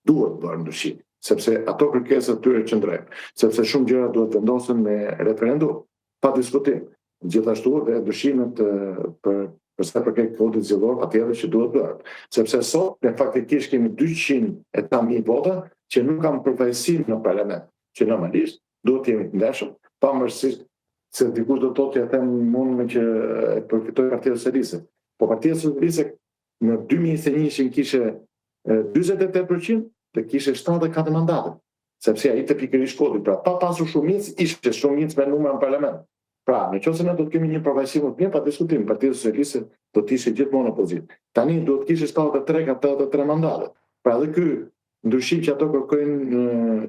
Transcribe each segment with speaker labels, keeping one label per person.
Speaker 1: duhet bërë ndryshim, sepse ato kërkesat tyre qëndrojnë, sepse shumë gjëra duhet vendosen me referendum, pa diskutim. Gjithashtu dhe ndryshimet për sa përket votit zgjedhor, patjetër që duhet bërë. Sepse sot ne faktikisht kemi 200.000 vota që nuk kanë përfaqësim në parlament, që normalisht duhet të jemi të ndershëm, pavarësisht se dikush do të thotë ja them unë që e përfitoi Partia Socialiste. Po Partia Socialiste në 2021 kishe 48% dhe kishe 74 mandate, sepse ai të pikërisht kodi, pra pa pasur shumicë, ishte shumicë me numër në parlament. Pra, nëse ne do të kemi një përfaqësim të mirë, pa diskutim, Partia Socialiste do të ishte gjithmonë opozitë. Tani duhet të kishte 73 mandate. Pra edhe ky ndryshim që ato kërkojnë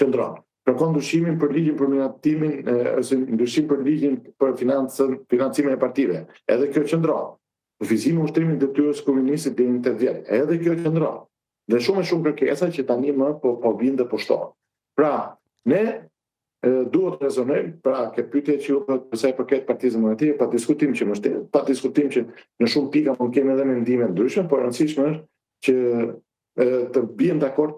Speaker 1: qëndron. Kërkon ndryshimin për ligjin për miratimin, ose ndryshim për ligjin për financimin e partive. Edhe kjo qëndron. Kufizimi ushtrimit detyrës komunistit deri në 8 vjet. Edhe kjo qëndron. Dhe shumë kërkesa që tani më po vinë dhe po shtohen. Pra, ne duhet të rezonojmë, pra ke pyetje që ju për sa i përket Partisë Demokratike, pa diskutim që mështet, pa diskutim që në shumë pika mund kemi edhe mendime ndryshme, por rëndësishme është që të bien dakord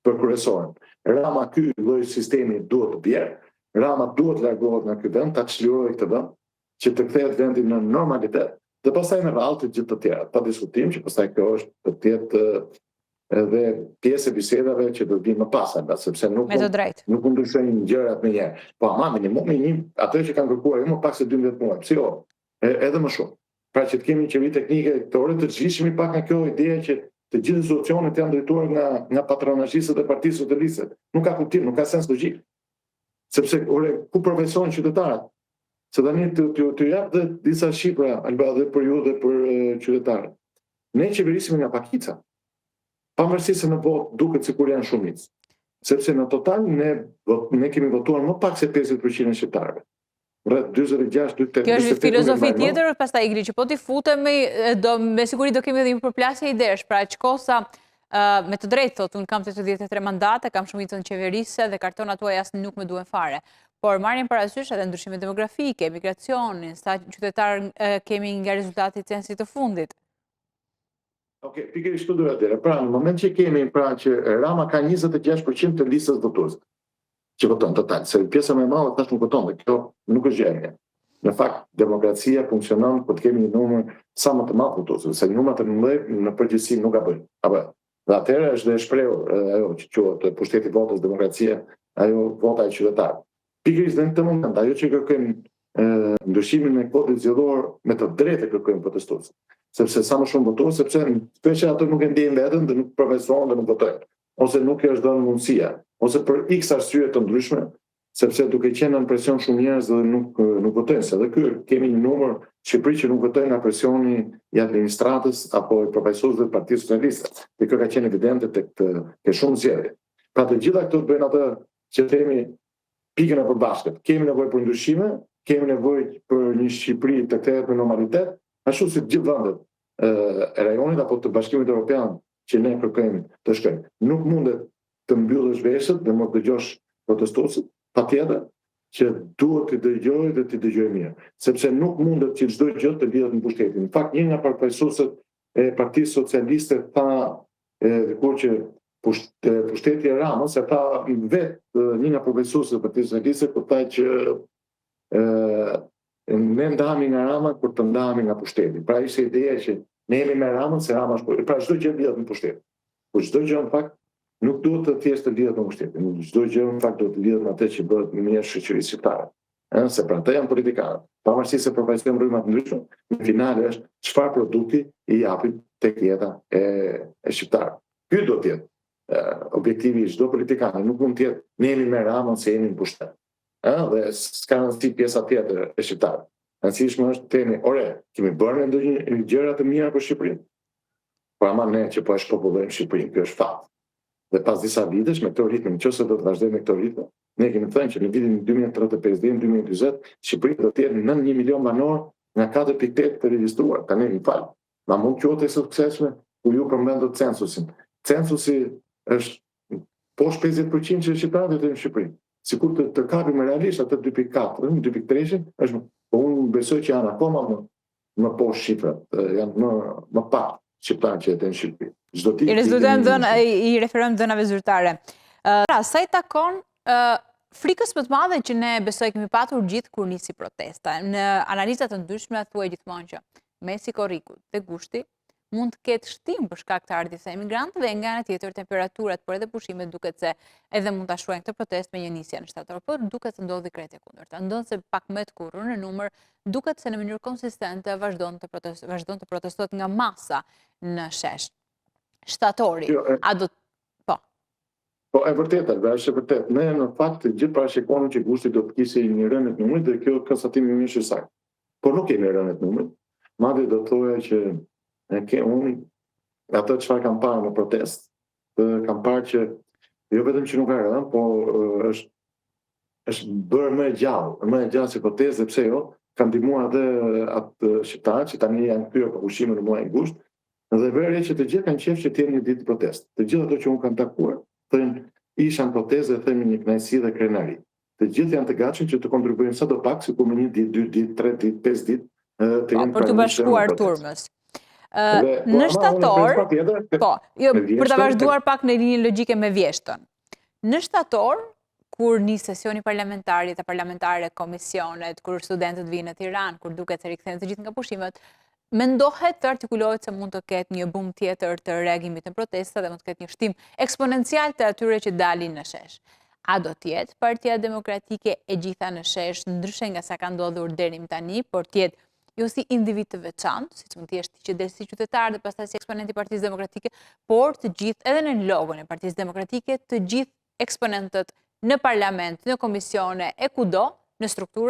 Speaker 1: për kryesoren. Rama ky lloj sistemi duhet të bjerë, Rama duhet largohet nga ky vend, ta çlirojë këtë vend, që të kthehet vendi në normalitet, dhe pastaj në radhë të gjithë të tjera. Pa diskutim që pastaj kjo është të jetë edhe pjesë e bisedave që do vinë më pas, sepse nuk ndryshojnë gjërat me njerë. Po ama minimumi ato që kanë kërkuar më pak se 12 muaj, pse jo? Edhe më shumë. Pra që të kemi qeveri teknike këtore, të zhvishemi pak nga kjo ideja që të gjithë institucionet janë drejtuar nga patronazhistët e Partisë Socialiste. Nuk ka kuptim, nuk ka sens logjik. Sepse ku profesohen qytetarët? Se tani të jap dhe disa shifra dhe për ju dhe për qytetarët. Ne qeverisim nga pakica. Pavarësisht se në votë duket sikur janë shumicë. Sepse në total ne kemi votuar më pak se 50% e shqiptarëve. Rreth 46-48%.
Speaker 2: Kjo është filozofi tjetër, pastaj Igri, që po t'i futemi, me siguri do kemi edhe një përplasje idesh, pra Çkosa me të drejtë thotë, unë kam 83 mandate, kam shumicën qeverise dhe kartonat tuaja as nuk më duhen fare. Por marrin parasysh edhe ndryshimet demografike, migracionin, sa qytetarë kemi nga rezultati i censit të fundit.
Speaker 1: Okej, pikërisht këtu do të thotë. Pra, në moment që kemi që Rama ka 26% të listës votuese që voton total, se pjesa më e madhe tash nuk voton, dhe kjo nuk është gjë. Në fakt, demokracia funksionon kur të kemi një numër sa më të madh votuesve, se numrat të mëdhenj në përgjithësi nuk ka bëjnë. Apo, dhe atëherë është dhe shprehur ajo që quhet pushteti votës demokracia, ajo vota e qytetarëve. Pikërisht në këtë moment, ajo që kërkojmë ndryshimin e kodit zgjedhor me të drejtë kërkojmë protestuesve. Sepse sa më shumë votojnë, sepse shpesh ato nuk e ndjejnë veten dhe nuk profesohen dhe nuk votojnë, ose nuk i është dhënë mundësia, ose për x arsye të ndryshme, sepse duke qenë në presion shumë njerëz dhe nuk votojnë. Se edhe ky kemi një numër Shqipëri që nuk votojnë nga presioni i administratës apo i profesorëve të Partisë Socialiste. Dhe kjo ka qenë evidente tek shumë zgjedhje. Pra të gjitha këto bëjnë atë që themi pikën e përbashkët. Kemi nevojë për ndryshime, kemi nevojë për një Shqipëri të kthehet në normalitet, ashtu si të gjithë vendet e rajonit apo të Bashkimit Evropian që ne kërkojmë të shkojmë. Nuk mundet të mbyllësh veshët dhe mos dëgjosh protestuesit, patjetër që duhet të dëgjojë dhe të dëgjojë mirë, sepse nuk mundet që çdo gjë të lidhet me pushtetin. Në fakt, një nga përfaqësuesit e Partisë Socialiste tha kur që pushteti e Ramës, e tha vetë një nga përfaqësuesit e Partisë Socialiste kur tha që ne ndahemi nga Rama kur të ndahemi nga pushteti. Pra ishte ideja që ne jemi me Ramën se Rama është, pra çdo gjë lidhet me pushtetin. Por çdo gjë në fakt nuk duhet të thjesht të lidhet me pushtetin. Çdo gjë në fakt duhet të lidhet me atë që bëhet në mirë shoqërisë shqiptare. Se pra ata janë politikanë. Pavarësisht se përfaqësojmë rrymë të ndryshme, në final është çfarë produkti i japim tek jeta e shqiptarëve. Ky do të jetë objektivi i çdo politikani. Nuk mund të jetë ne jemi me Ramën se jemi në pushtet. Dhe s'ka rëndësi pjesa tjetër e shqiptarëve. Rëndësishme është themi, kemi bërë ndonjë gjëra të mira për Shqipërinë. Por ama ne që po e shpopullojmë Shqipërinë, kjo është fakt. Dhe pas disa vitesh me këtë ritëm, nëse do të vazhdojmë me këtë ritëm, ne kemi thënë që në vitin 2035 deri në 2040 Shqipëria do të jetë në 1 milion banor nga 4.8 të regjistruar. Tani më fal. Ma mund të quhet e suksesshme ku ju përmendët censusin. Censusi është poshtë 50% që shqiptarët jetojnë në Shqipëri. Sikur të kapim realisht atë 2.4, 2.3 është, po unë besoj që janë akoma më poshtë shifrat, janë më pak. shqiptarë që jetë në Shqipëri.
Speaker 2: I referojmë dhënave zyrtare. Sa i takon frikës më të madhe që ne besoj kemi patur gjithë kur nisi protesta. Në analizat të ndryshme thuaj gjithmonë që mesi korrikut dhe gushti mund të ketë shtim për shkak të ardhjes së emigrantëve, nga ana tjetër temperaturat, por edhe pushimet duket se edhe mund ta shuajnë këtë protestë me një nisje në shtator, por duket se ndodhi krejt e kundërta. Ndonse pak më të kurrë në numër, duket se në mënyrë konsistente vazhdon të protestohet nga masa në shesh. Shtatori, a do
Speaker 1: Po, e vërtet, është e vërtet. Ne në fakt gjithë parashikonim që gushti do të kishte një rënë të numrit dhe kjo konstatimi më është saktë. Por nuk kemi rënë të numrit. Madje do të thoya që unë ato çfarë kam parë në protestë, kam parë që jo vetëm që nuk ka rënë, por është bërë më e gjallë si protestë, pse jo, kanë ndihmuar edhe atë shqiptarë që tani janë kthyer për pushime në muajin gusht, dhe vërejtë që të gjithë kanë qejf që të jenë një ditë protestë. Të gjithë ato që unë kam takuar thënë ishan protestë dhe themi një kënaqësi dhe krenari. Të gjithë janë të gatshëm që të kontribuojnë sadopak, sikur me 1 ditë, 2 ditë, 3 ditë, 5 ditë,
Speaker 2: për të bashkuar turmës. Në shtator, për të vazhduar pak në linjën logjike me vjeshtën. Në shtator, kur nis sesioni parlamentari të parlamentare, komisionet, kur studentët vinë në Tiranë, kur duket se rikthehen të gjithë nga pushimet, mendohet të artikulohet se mund të ketë një bum tjetër të reagimit në protesta dhe mund të ketë një shtim eksponencial të atyre që dalin në shesh. A do tjetë Partia Demokratike e gjitha në shesh, ndryshe nga sa ka ndodhur deri më tani, por tjetë jo si individ të veçantë, siç mund të jesh ti që del si qytetar dhe pastaj si eksponent i Partisë Demokratike, por të gjithë edhe në logon e Partisë Demokratike, të gjithë eksponentët në parlament, në komisione e kudo, në strukturë